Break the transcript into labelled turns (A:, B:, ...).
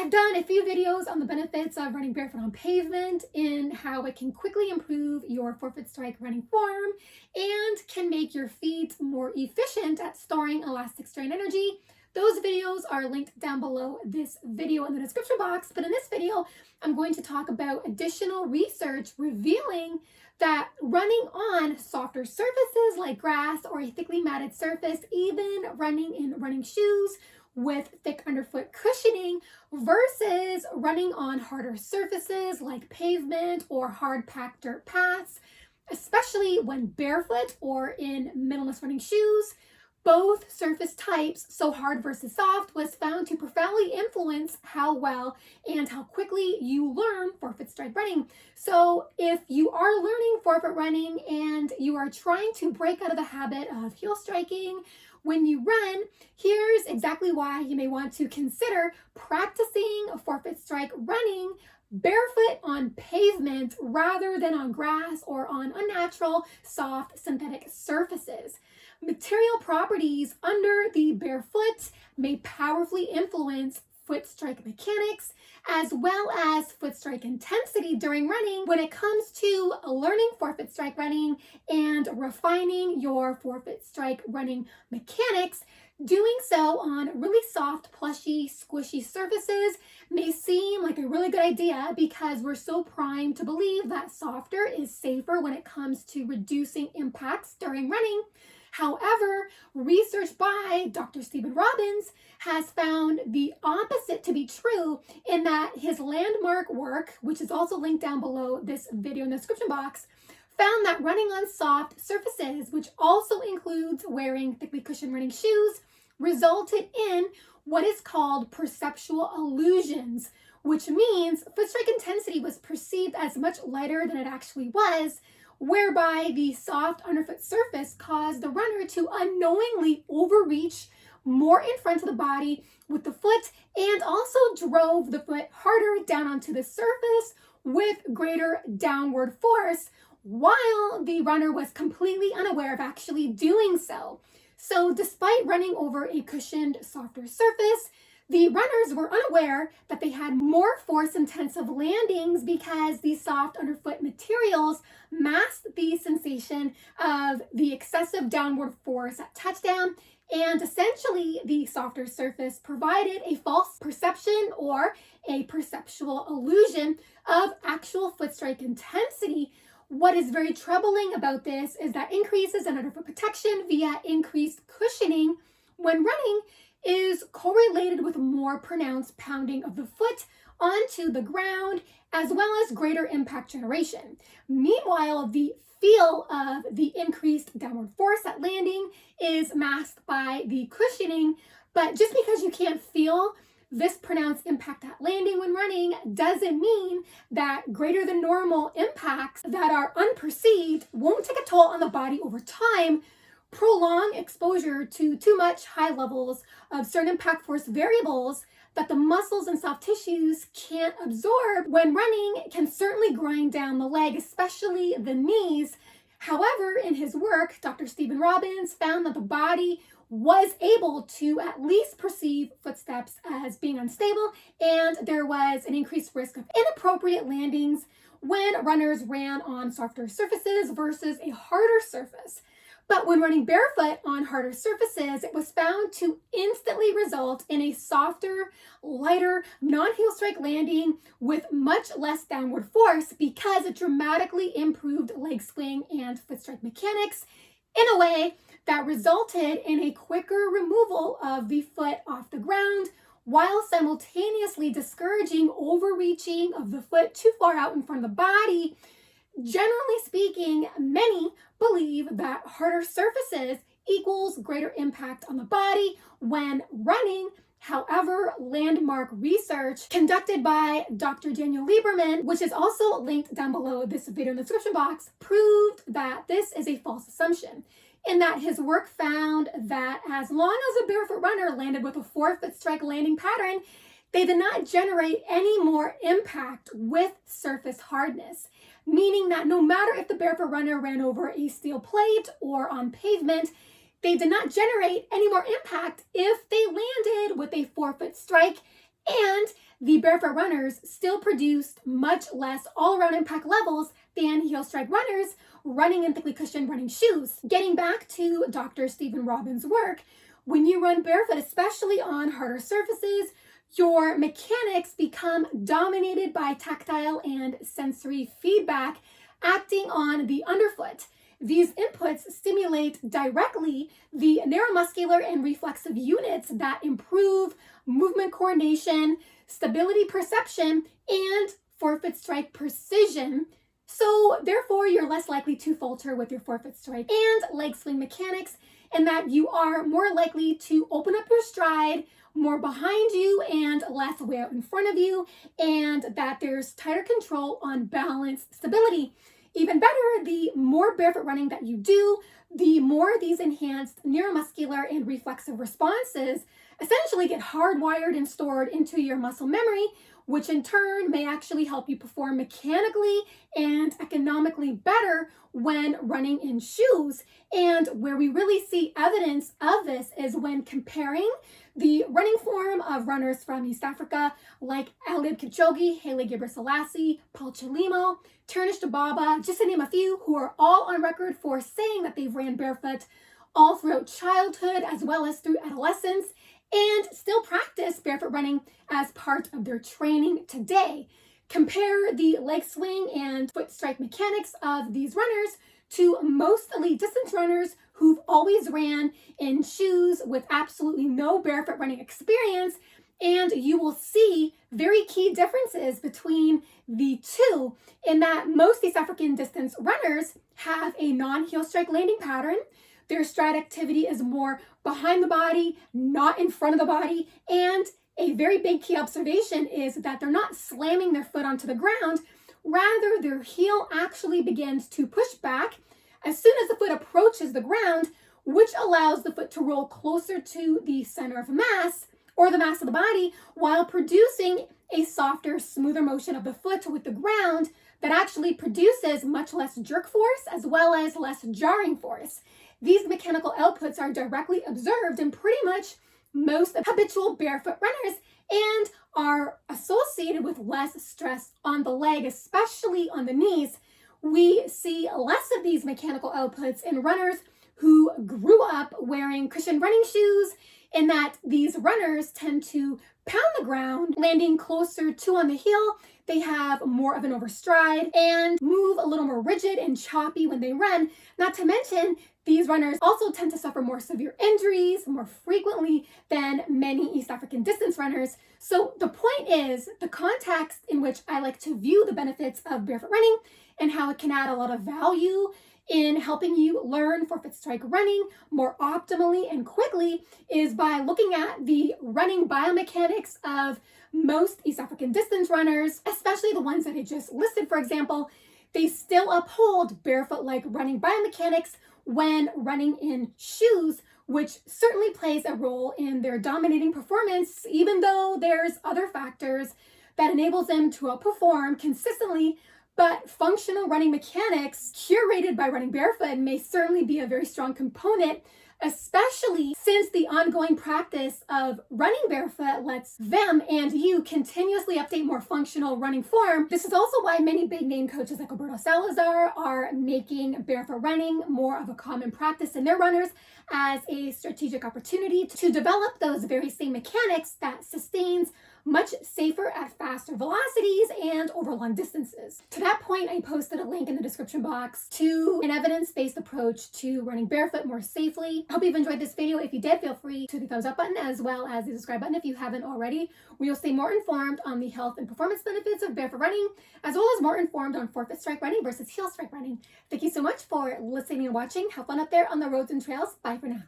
A: I've done a few videos on the benefits of running barefoot on pavement and how it can quickly improve your forefoot strike running form and can make your feet more efficient at storing elastic strain energy. Those videos are linked down below this video in the description box, but in this video, I'm going to talk about additional research revealing that running on softer surfaces like grass or a thickly matted surface, even running in running shoes with thick underfoot cushioning versus running on harder surfaces like pavement or hard packed dirt paths, especially when barefoot or in middleless running shoes. Both surface types, so hard versus soft, was found to profoundly influence how well and how quickly you learn forefoot strike running. So if you are learning forefoot running and you are trying to break out of the habit of heel striking when you run, here's exactly why you may want to consider practicing forefoot strike running barefoot on pavement rather than on grass or on unnatural, soft, synthetic surfaces. Material properties under the bare foot may powerfully influence foot strike mechanics as well as foot strike intensity during running when it comes to learning forefoot strike running and refining your forefoot strike running mechanics. Doing so on really soft, plushy, squishy surfaces may seem like a really good idea because we're so primed to believe that softer is safer when it comes to reducing impacts during running. However, research by Dr. Stephen Robbins has found the opposite to be true in that his landmark work, which is also linked down below this video in the description box, found that running on soft surfaces, which also includes wearing thickly cushioned running shoes, resulted in what is called perceptual illusions, which means foot strike intensity was perceived as much lighter than it actually was, whereby the soft underfoot surface caused the runner to unknowingly overreach more in front of the body with the foot and also drove the foot harder down onto the surface with greater downward force while the runner was completely unaware of actually doing so. So despite running over a cushioned, softer surface, the runners were unaware that they had more force-intensive landings because the soft underfoot materials masked the sensation of the excessive downward force at touchdown, and essentially the softer surface provided a false perception or a perceptual illusion of actual foot strike intensity. What is very troubling about this is that increases in underfoot protection via increased cushioning when running is correlated with more pronounced pounding of the foot onto the ground, as well as greater impact generation. Meanwhile, the feel of the increased downward force at landing is masked by the cushioning, but just because you can't feel this pronounced impact at landing when running doesn't mean that greater than normal impacts that are unperceived won't take a toll on the body over time. Prolonged exposure to too much high levels of certain impact force variables that the muscles and soft tissues can't absorb when running can certainly grind down the leg, especially the knees. However, in his work, Dr. Stephen Robbins found that the body was able to at least perceive footsteps as being unstable, and there was an increased risk of inappropriate landings when runners ran on softer surfaces versus a harder surface. But when running barefoot on harder surfaces, it was found to instantly result in a softer, lighter, non-heel strike landing with much less downward force because it dramatically improved leg swing and foot strike mechanics in a way that resulted in a quicker removal of the foot off the ground while simultaneously discouraging overreaching of the foot too far out in front of the body. Generally speaking, many believe that harder surfaces equals greater impact on the body when running. However, landmark research conducted by Dr. Daniel Lieberman, which is also linked down below this video in the description box, proved that this is a false assumption, in that his work found that as long as a barefoot runner landed with a forefoot strike landing pattern, they did not generate any more impact with surface hardness, meaning that no matter if the barefoot runner ran over a steel plate or on pavement, they did not generate any more impact if they landed with a forefoot strike And the barefoot runners still produced much less all-around impact levels than heel strike runners running in thickly cushioned running shoes. Getting back to Dr. Stephen Robbins' work, when you run barefoot, especially on harder surfaces, your mechanics become dominated by tactile and sensory feedback acting on the underfoot. These inputs stimulate directly the neuromuscular and reflexive units that improve movement coordination, stability perception, and forefoot strike precision. So therefore, you're less likely to falter with your forefoot strike and leg swing mechanics, and that you are more likely to open up your stride more behind you and less way out in front of you, and that there's tighter control on balance stability. Even better, the more barefoot running that you do, the more these enhanced neuromuscular and reflexive responses essentially get hardwired and stored into your muscle memory, which in turn may actually help you perform mechanically and economically better when running in shoes. And where we really see evidence of this is when comparing the running form of runners from East Africa like Eliud Kipchoge, Haile Gebrselassie, Paul Chelimo, Ternish Dababa, just to name a few, who are all on record for saying that they've ran barefoot all throughout childhood as well as through adolescence, and still practice barefoot running as part of their training today. Compare the leg swing and foot strike mechanics of these runners to most elite distance runners who've always ran in shoes with absolutely no barefoot running experience, and you will see very key differences between the two in that most East African distance runners have a non-heel strike landing pattern. Their stride activity is more behind the body, not in front of the body, and a very big key observation is that they're not slamming their foot onto the ground. Rather, their heel actually begins to push back as soon as the foot approaches the ground, which allows the foot to roll closer to the center of mass or the mass of the body while producing a softer, smoother motion of the foot with the ground that actually produces much less jerk force as well as less jarring force. These mechanical outputs are directly observed in pretty much most habitual barefoot runners and are associated with less stress on the leg, especially on the knees. We see less of these mechanical outputs in runners who grew up wearing cushioned running shoes, in that these runners tend to pound the ground, landing closer to on the heel. They have more of an overstride and move a little more rigid and choppy when they run. Not to mention, these runners also tend to suffer more severe injuries more frequently than many East African distance runners. So the point is, the context in which I like to view the benefits of barefoot running and how it can add a lot of value in helping you learn forefoot strike running more optimally and quickly is by looking at the running biomechanics of most East African distance runners, especially the ones that I just listed, for example. They still uphold barefoot-like running biomechanics when running in shoes, which certainly plays a role in their dominating performance, even though there's other factors that enables them to outperform consistently. But functional running mechanics curated by running barefoot may certainly be a very strong component, especially since the ongoing practice of running barefoot lets them and you continuously update more functional running form. This is also why many big name coaches like Alberto Salazar are making barefoot running more of a common practice in their runners as a strategic opportunity to develop those very same mechanics that sustains much safer at faster velocities and over long distances. To that point, I posted a link in the description box to an evidence-based approach to running barefoot more safely. Hope you've enjoyed this video. If you did, feel free to the thumbs up button as well as the subscribe button if you haven't already, where you'll stay more informed on the health and performance benefits of barefoot running, as well as more informed on forefoot strike running versus heel strike running. Thank you so much for listening and watching. Have fun up there on the roads and trails. Bye for now.